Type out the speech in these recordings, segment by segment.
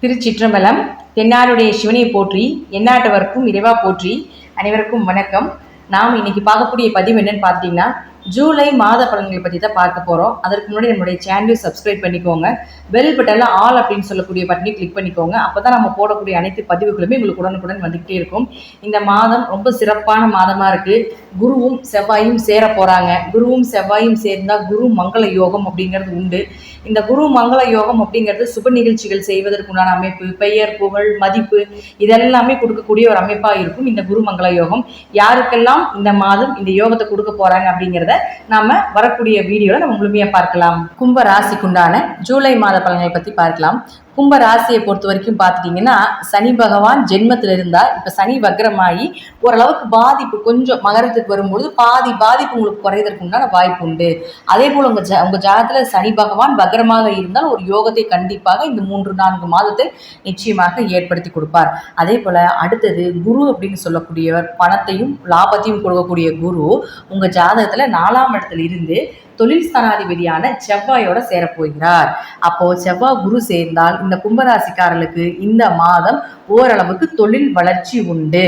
திருச்சிற்றம்பலம். தென்னாடுடைய சிவனை போற்றி, எந்நாட்டவர்க்கும் இறைவா போற்றி. அனைவருக்கும் வணக்கம். நாம் இன்னைக்கு பார்க்கக்கூடிய பதிவு என்னன்னு பார்த்தீங்கன்னா, ஜூலை மாத பலன்களை பற்றி தான் பார்க்க போகிறோம். அதற்கு முன்னாடி நம்மளுடைய சேனலை சப்ஸ்கிரைப் பண்ணிக்கோங்க. பெல் பட்டனில் ஆல் அப்படின்னு சொல்லக்கூடிய பட்டனை கிளிக் பண்ணிக்கோங்க. அப்போ தான் நம்ம போடக்கூடிய அனைத்து பதிவுகளுமே உங்களுக்கு உடனுக்குடன் வந்துகிட்டே இருக்கும். இந்த மாதம் ரொம்ப சிறப்பான மாதமாக இருக்குது. குருவும் செவ்வாயும் சேர போகிறாங்க. குருவும் செவ்வாயும் சேர்ந்தால் குரு மங்கள யோகம் அப்படிங்கிறது உண்டு. இந்த குரு மங்கள யோகம் அப்படிங்கிறது சுப நிகழ்ச்சிகள் செய்வதற்குண்டான அமைப்பு, பெயர், புகழ், மதிப்பு இதெல்லாமே கொடுக்கக்கூடிய ஒரு அமைப்பாக இருக்கும் இந்த குரு மங்கள யோகம். யாருக்கெல்லாம் இந்த மாதம் இந்த யோகத்தை கொடுக்க போகிறாங்க அப்படிங்கிறத நாம வரக்கூடிய வீடியோல நம்ம முழுமையா பார்க்கலாம். கும்ப ராசிக்குண்டான ஜூலை மாத பலன்களை பத்தி பார்க்கலாம். கும்ப ராசியை பொறுத்த வரைக்கும் பார்த்துட்டீங்கன்னா, சனி பகவான் ஜென்மத்தில் இருந்தால் இப்போ சனி வக்ரமாகி ஓரளவுக்கு பாதிப்பு கொஞ்சம் மகரத்துக்கு வரும்பொழுது பாதிப்பு உங்களுக்கு குறையதற்கு உண்டான வாய்ப்பு உண்டு. அதே போல் உங்கள் ஜாதகத்தில் சனி பகவான் வக்ரமாக இருந்தால் ஒரு யோகத்தை கண்டிப்பாக இந்த 3-4 மாதத்தை நிச்சயமாக ஏற்படுத்தி கொடுப்பார். அதே போல் அடுத்தது குரு அப்படின்னு சொல்லக்கூடியவர் பணத்தையும் லாபத்தையும் கொடுக்கக்கூடிய குரு உங்கள் ஜாதகத்தில் 4ஆம் இடத்துல இருந்து தொழில் ஸ்தானாதிபதியான செவ்வாயோட சேரப்போகிறார். அப்போ செவ்வாய் குரு சேர்ந்தால் இந்த கும்பராசிக்காரர்களுக்கு இந்த மாதம் ஓரளவுக்கு தொழில் வளர்ச்சி உண்டு.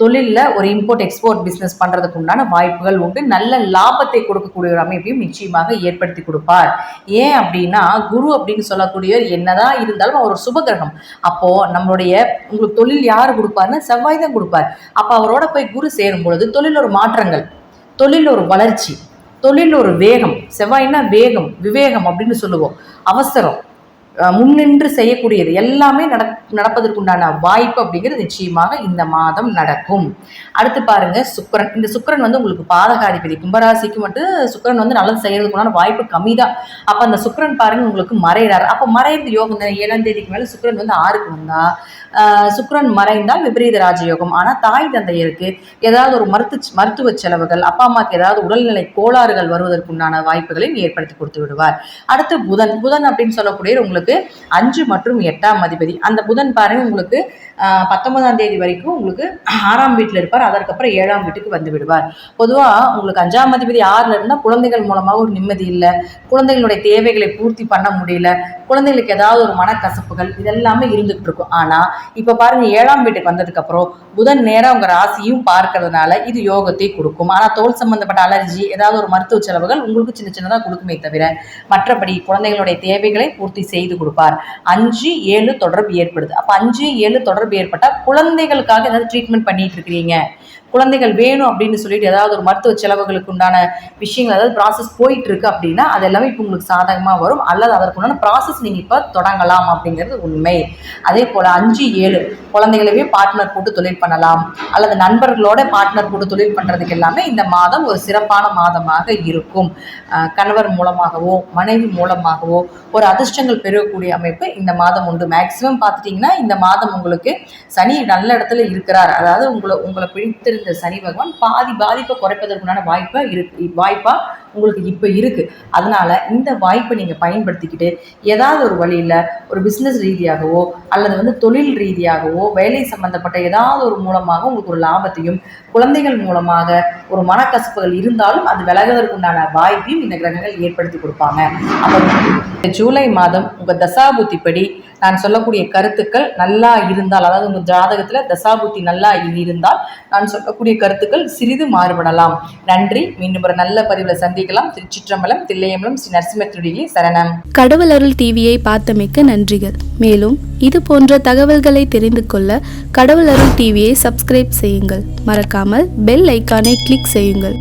தொழிலில் ஒரு இம்போர்ட் எக்ஸ்போர்ட் பிஸ்னஸ் பண்ணுறதுக்கு உண்டான வாய்ப்புகள் உண்டு. நல்ல லாபத்தை கொடுக்கக்கூடிய ஒரு அமைப்பையும் நிச்சயமாக ஏற்படுத்தி கொடுப்பார். ஏன் அப்படின்னா, குரு அப்படின்னு சொல்லக்கூடியவர் என்னதான் இருந்தாலும் அவர் ஒரு சுபகிரகம். அப்போது நம்மளுடைய உங்களுக்கு தொழில் யார் கொடுப்பாருன்னா செவ்வாய் தான் கொடுப்பார். அப்போ அவரோட போய் குரு சேரும் பொழுது தொழில் ஒரு மாற்றங்கள், தொழில் ஒரு வளர்ச்சி, தொழில் ஒரு வேகம். செவ்வாய்னா வேகம், விவேகம் அப்படின்னு சொல்லுவோம். அவசரம், முன்னின்று செய்யக்கூடியது எல்லாமே நடப்பதற்குண்டான வாய்ப்பு அப்படிங்கிறது நிச்சயமாக இந்த மாதம் நடக்கும். அடுத்து பாருங்க சுக்கிரன். இந்த சுக்கிரன் வந்து உங்களுக்கு பாதகாதிபதி. கும்பராசிக்கு மட்டும் சுக்கிரன் வந்து நல்லது செய்யறதுக்குண்டான வாய்ப்பு கம்மி தான். அப்போ அந்த சுக்கிரன் பாருங்க உங்களுக்கு மறைகிறார். அப்போ மறைந்து யோகம் 7ஆம் தேதிக்கு மேலே சுக்கிரன் வந்து 6க்கு வந்தா சுக்கிரன் மறைந்தால் விபரீத ராஜயோகம். ஆனால் தாய் தந்தையருக்கு ஏதாவது ஒரு மருத்துவ செலவுகள், அப்பா அம்மாவுக்கு ஏதாவது உடல்நிலை கோளாறுகள் வருவதற்குண்டான வாய்ப்புகளையும் ஏற்படுத்தி கொடுத்து விடுவார். அடுத்து புதன் அப்படின்னு சொல்லக்கூடிய உங்களுக்கு 5 மற்றும் 8ஆம் அதிபதி. அந்த புதன் பாருங்க உங்களுக்கு 19ஆம் தேதி வரைக்கும் உங்களுக்கு 6ஆம் வீட்டில் இருப்பார். அதற்கப்புறம் 7ஆம் வீட்டுக்கு வந்து விடுவார். பொதுவாக உங்களுக்கு 5ஆம் அதிபதி 6ல் இருந்தால் குழந்தைகள் மூலமாக ஒரு நிம்மதி இல்லை, குழந்தைகளுடைய தேவைகளை பூர்த்தி பண்ண முடியல, குழந்தைகளுக்கு ஏதாவது ஒரு மனக்கசப்புகள் இதெல்லாமே இருந்துகிட்டு இருக்கும். ஆனால் இப்போ பாருங்க 7ஆம் வீட்டுக்கு வந்ததுக்கப்புறம் புதன் நேரம் உங்கள் ராசியும் பார்க்கறதுனால இது யோகத்தை கொடுக்கும். ஆனால் தோல் சம்பந்தப்பட்ட அலர்ஜி ஏதாவது ஒரு மருத்துவ செலவுகள் உங்களுக்கு சின்னதாக கொடுக்குமே தவிர மற்றபடி குழந்தைகளுடைய தேவைகளை பூர்த்தி செய்து கொடுப்பார். 5-7 தொடர்பு ஏற்படுது. அப்போ 5-7 தொடர்பு ஏற்பட்டால் குழந்தைகளுக்காக ஏதாவது ட்ரீட்மெண்ட் பண்ணிட்டு இருக்கிறீங்க, குழந்தைகள் வேணும் அப்படின்னு சொல்லிட்டு ஏதாவது ஒரு மருத்துவ செலவுகளுக்கு உண்டான விஷயங்கள் ஏதாவது ப்ராசஸ் போயிட்டு இருக்கு அப்படின்னா அது எல்லாமே இப்போ உங்களுக்கு சாதகமாக வரும். அல்லது அதற்குண்டான ப்ராசஸ் நீங்கள் இப்போ தொடங்கலாம் அப்படிங்கிறது உண்மை. அதே போல் 5-7 குழந்தைகளவே பார்ட்னர் போட்டு தொழில் பண்ணலாம், அல்லது நண்பர்களோட பார்ட்னர் போட்டு தொழில் பண்ணுறதுக்கு எல்லாமே இந்த மாதம் ஒரு சிறப்பான மாதமாக இருக்கும். கணவர் மூலமாகவோ மனைவி மூலமாகவோ ஒரு அதிர்ஷ்டங்கள் பெறக்கூடிய அமைப்பு இந்த மாதம் உண்டு. மேக்சிமம் பார்த்துட்டிங்கன்னா இந்த மாதம் உங்களுக்கு சனி நல்ல இடத்துல இருக்கிறார். அதாவது உங்களை பிடித்திருந்த சனி பகவான் பாதிப்பை குறைப்பதற்குண்டான வாய்ப்பா உங்களுக்கு இப்போ இருக்கு. அதனால இந்த வாய்ப்பை நீங்க பயன்படுத்திக்கிட்டு ஏதாவது ஒரு வழியில ஒரு பிசினஸ் ரீதியாகவோ அல்லது வந்து தொழில் ரீதியாகவோ வேலை சம்பந்தப்பட்ட ஏதாவது ஒரு மூலமாக உங்களுக்கு ஒரு லாபத்தையும், குழந்தைகள் மூலமாக ஒரு மனக்கசப்புகள் இருந்தாலும் அது விலகுவதற்குண்டான வாய்ப்பையும் இந்த கிரகங்கள் ஏற்படுத்தி கொடுப்பாங்க. அப்போ ஜூலை மாதம் உங்க தசாபுத்திப்படி நான் சொல்லக்கூடிய கருத்துக்கள் நல்லா இருந்தால், அதாவது உங்கள் ஜாதகத்தில் தசாபுத்தி நல்லா இருந்தால் நான் சொல்லக்கூடிய கருத்துக்கள் சிறிது மாறுபடலாம். நன்றி. மீண்டும் ஒரு நல்ல பதிவில் சந்திக்கலாம். திருச்சிற்றம்பலம், தில்லையம்பலம், ஸ்ரீ நரசிம்மத்துடைய சரணம். கடவுள் அருள் டிவியை பார்த்தமைக்கு நன்றிகள். மேலும் இது போன்ற தகவல்களை தெரிந்து கொள்ள கடவுள் அருள் டிவியை சப்ஸ்கிரைப் செய்யுங்கள். மறக்காமல் பெல் ஐக்கானை கிளிக் செய்யுங்கள்.